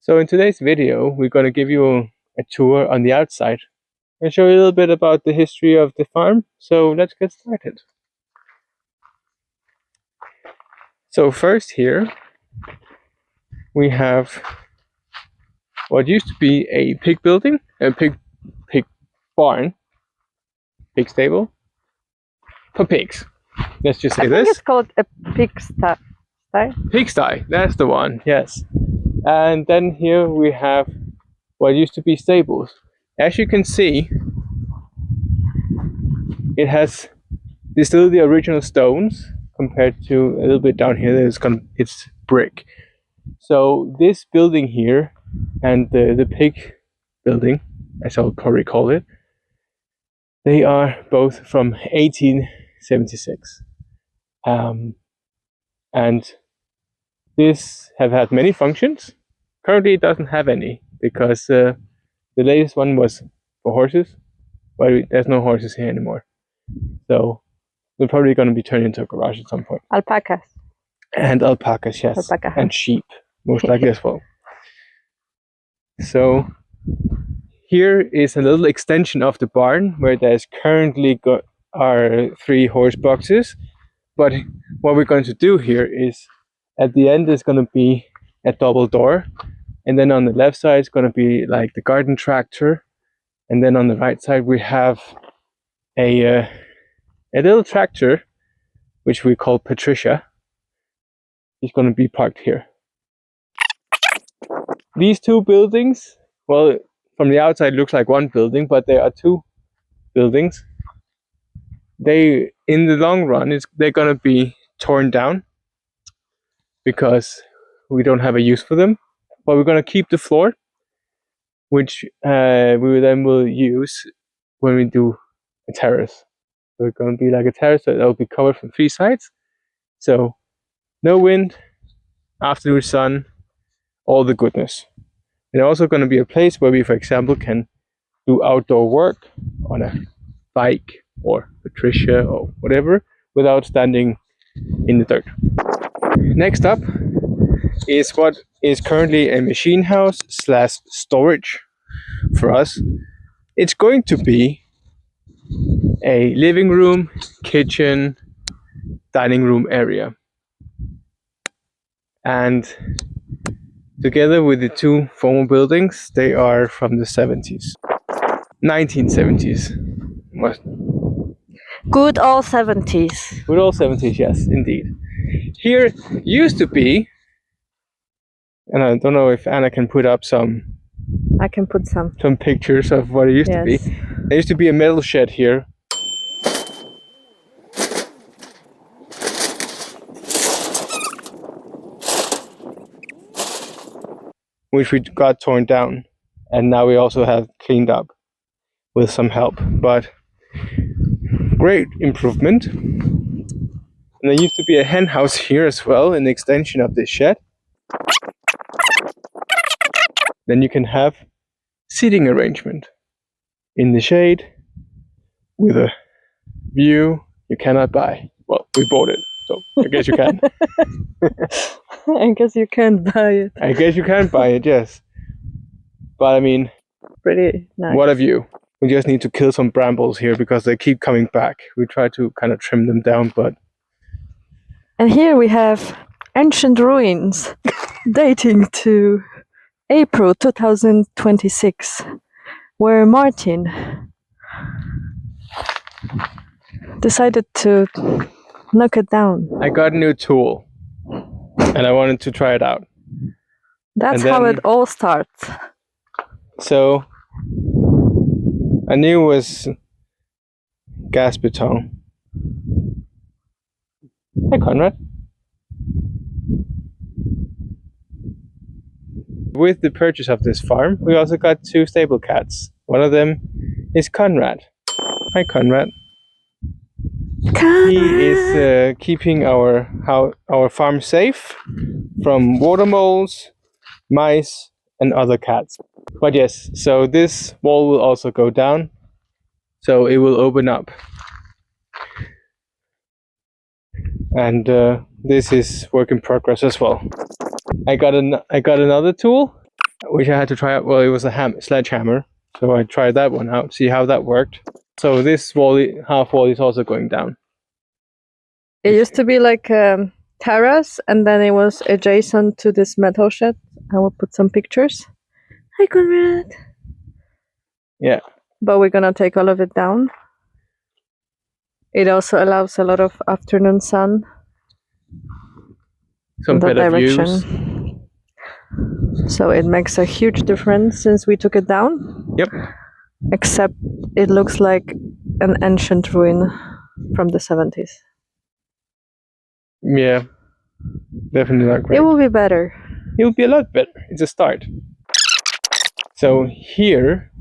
So in today's video, we're going to give you a tour on the outside and show you a little bit about the history of the farm. So let's get started. So first here, we have what used to be a pig building, a pig barn, pig stable for pigs. Let's just say I think it's called a pigsty. Pigsty, that's the one, yes. And then here we have what used to be stables. As you can see, it has still the original stones compared to a little bit down here. It's brick. So this building here and the pig building, as I'll probably call it, they are both from 1876. And this have had many functions. Currently it doesn't have any because the latest one was for horses, but there's no horses here anymore. So they're probably going to be turned into a garage at some point. Alpacas. And alpacas, yes. Alpaca. And sheep, most likely as well. So here is a little extension of the barn where there's currently are 3 horse boxes. But what we're going to do here is at the end is going to be a double door. And then on the left side is going to be like the garden tractor. And then on the right side we have a little tractor, which we call Patricia. It's going to be parked here. These 2 buildings, well, from the outside looks like one building, but there are 2 buildings. They, in the long run, they're going to be torn down because we don't have a use for them. But we're going to keep the floor, which we then will use when we do a terrace. So it's going to be like a terrace that will be covered from 3 sides. So no wind, afternoon sun, all the goodness. And also going to be a place where we, for example, can do outdoor work on a bike or Patricia or whatever without standing in the dirt. Next up is what is currently a machine house / storage for us. It's going to be a living room, kitchen, dining room area. And together with the 2 former buildings, they are from the 70s. 1970s. Good old 70s. Good old 70s, yes, indeed. Here used to be, and I don't know if Anna can put up some. I can put some pictures of what it used to be. There used to be a metal shed here. Which we got torn down, and now we also have cleaned up with some help, but great improvement. And there used to be a hen house here as well, an extension of this shed. Then you can have seating arrangement in the shade with a view you cannot buy. Well, we bought it, so I guess you can. I guess you can't buy it. I guess you can buy it, yes. But I mean, pretty nice. What a view. We just need to kill some brambles here because they keep coming back. We try to kind of trim them down, but... And here we have ancient ruins dating to April 2026, where Martin decided to knock it down. I got a new tool and I wanted to try it out. That's how it all starts. So I knew it was gas beton. Hey, Conrad. With the purchase of this farm, we also got 2 stable cats. One of them is Conrad. Hi, Conrad. He is keeping our farm safe from water moles, mice, and other cats. But yes, so this wall will also go down, so it will open up. And this is work in progress as well. I got another tool. which I had to try out. Well, it was a sledgehammer, so I tried that one out, see how that worked. So this half wall is also going down. It used to be like a terrace, and then it was adjacent to this metal shed. I will put some pictures. Hi, Conrad. Yeah. But we're gonna take all of it down. It also allows a lot of afternoon sun. Some better views. So it makes a huge difference since we took it down. Yep. Except it looks like an ancient ruin from the 70s. Yeah. Definitely not great. It will be better. It will be a lot better. It's a start. So here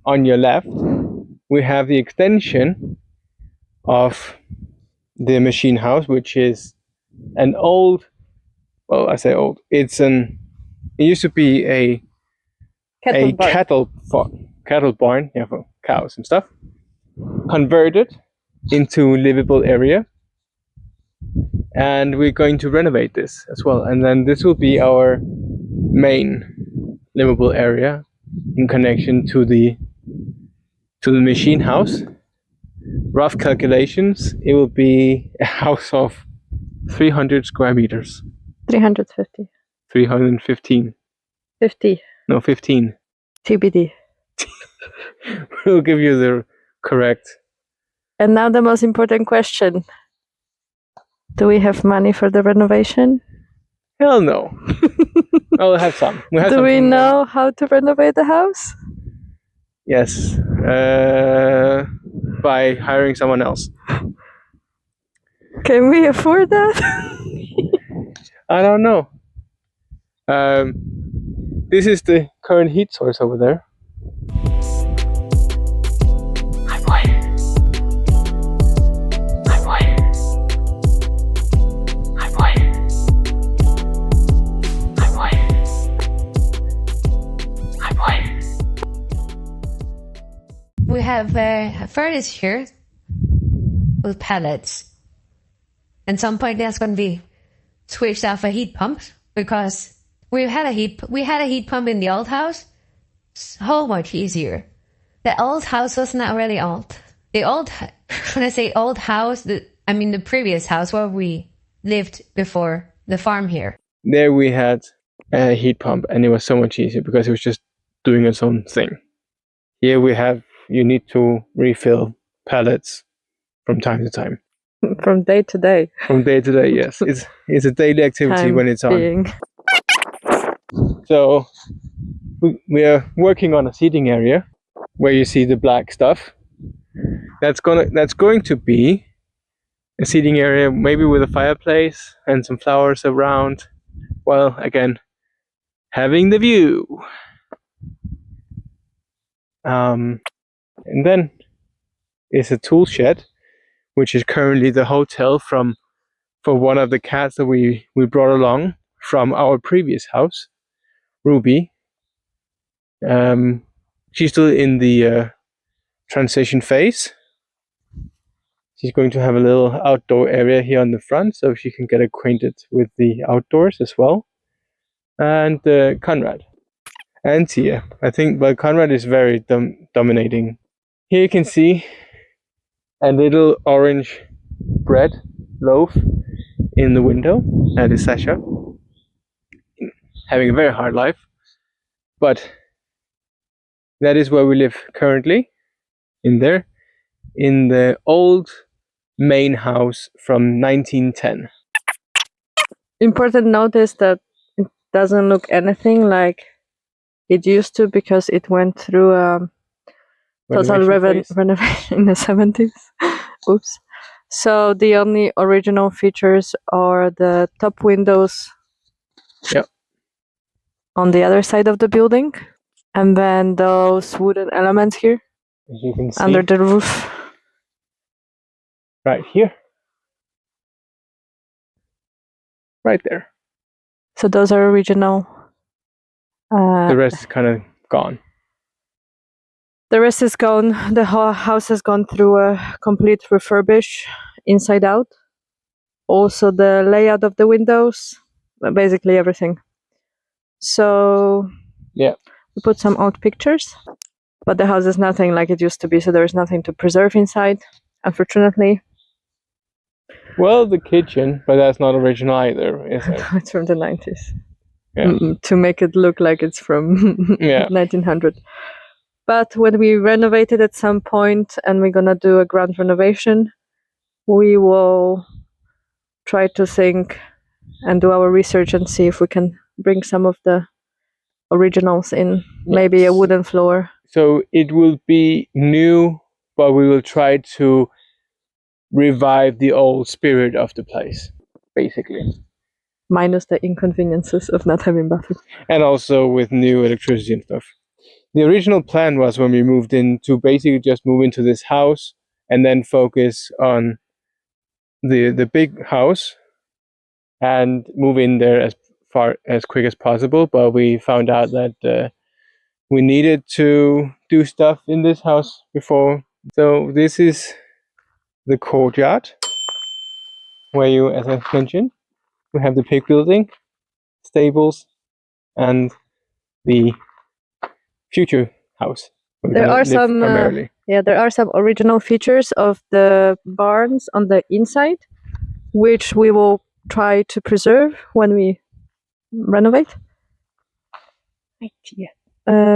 on your left, we have the extension of the machine house, which is an old, well, I say old, it used to be a cattle barn, yeah, for cows and stuff, converted into livable area. And we're going to renovate this as well. And then this will be our main livable area in connection to the machine house. Rough calculations, it will be a house of 300 square meters. 350. 315. 50. No, 15. TBD. We'll give you the correct. And now the most important question. Do we have money for the renovation? Hell no. I'll have some. Do we know how to renovate the house? Yes. By hiring someone else. Can we afford that? I don't know. This is the current heat source over there. Hi boy. Hi boy. Hi boy. Hi boy. Hi boy. We have a furnace here with pellets. At some point there's going to be switched off a heat pump because we had a heat pump in the old house. So much easier. The old house was not really old. When I say old house, I mean the previous house where we lived before the farm here. There we had a heat pump and it was so much easier because it was just doing its own thing. Here you need to refill pellets from time to time. From day to day. From day to day, yes. It's a daily activity when it's on. So we are working on a seating area where you see the black stuff. That's going to be a seating area, maybe with a fireplace and some flowers around. Well, again, having the view. And then is a tool shed, which is currently the hotel for one of the cats that we brought along from our previous house, Ruby. She's still in the transition phase. She's going to have a little outdoor area here on the front so she can get acquainted with the outdoors as well. And Conrad and Tia, I think, but Conrad is very dominating. Here you can see a little orange bread loaf in the window. That is Sasha, having a very hard life, but that is where we live currently, in the old main house from 1910. Important note is that it doesn't look anything like it used to because it went through a total renovation in the 70s. Oops. So the only original features are the top windows. Yep. On the other side of the building, and then those wooden elements here, as you can see, under the roof. Right here. Right there. So those are original. The rest is kind of gone. The rest is gone. The whole house has gone through a complete refurbish inside out. Also the layout of the windows, basically everything. So Yeah. We put some old pictures, but the house is nothing like it used to be, so there's nothing to preserve inside, unfortunately. Well, the kitchen, but that's not original either, is it? It's from the 90s. Yeah. To make it look like it's from 1900. But when we renovate it at some point and we're gonna do a grand renovation, we will try to think and do our research and see if we can bring some of the originals in, maybe a wooden floor. So it will be new, but we will try to revive the old spirit of the place, basically. Minus the inconveniences of not having bathroom. And also with new electricity and stuff. The original plan was when we moved in to basically just move into this house and then focus on the big house and move in there as quick as possible. But we found out that we needed to do stuff in this house before. So this is the courtyard where you, as I mentioned, we have the pig building, stables, and the future house. There are some there are some original features of the barns on the inside, which we will try to preserve when we renovate.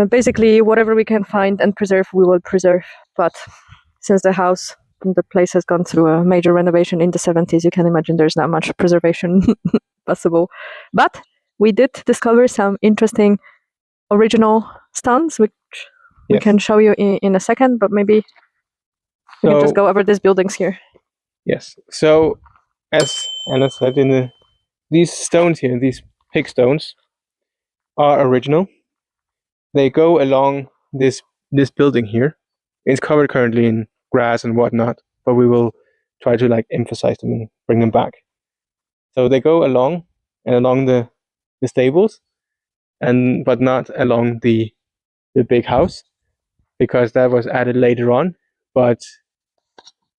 Basically, whatever we can find and preserve, we will preserve. But since the place has gone through a major renovation in the 70s, you can imagine there's not much preservation possible. But we did discover some interesting original stones, which we can show you in a second, but maybe we can just go over these buildings here. Yes. So, as Anna said, these stones here, these pig stones, are original. They go along this building here. It's covered currently in grass and whatnot, but we will try to emphasize them and bring them back. So they go along the stables, but not along the big house, because that was added later on. But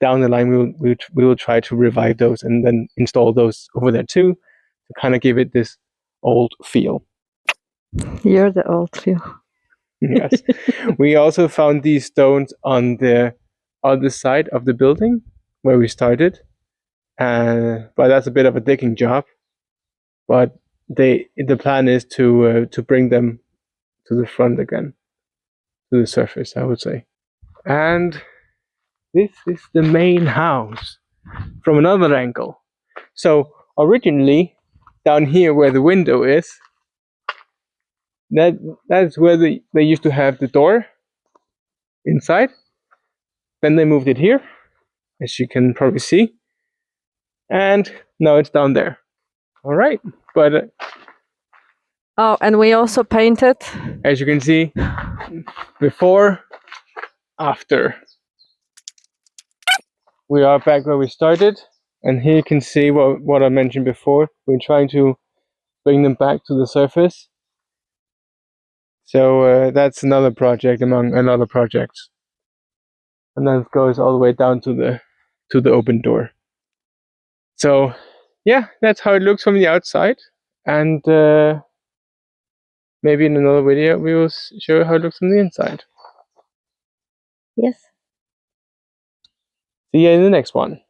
down the line, we will try to revive those and then install those over there too, to kind of give it this old feel. You're the old feel. Yes. We also found these stones on the other side of the building where we started, but that's a bit of a digging job. But the plan is to bring them to the front again, to the surface, I would say. And this is the main house from another angle. So originally, down here where the window is, that's where they used to have the door inside. Then they moved it here, as you can probably see, and now it's down there. All right, but oh, and we also painted, as you can see, before, after. We are back where we started, and here you can see what I mentioned before. We're trying to bring them back to the surface. So that's another project among another projects, and then it goes all the way down to the open door. So yeah, that's how it looks from the outside, and maybe in another video we will show how it looks from the inside. Yes. See you in the next one.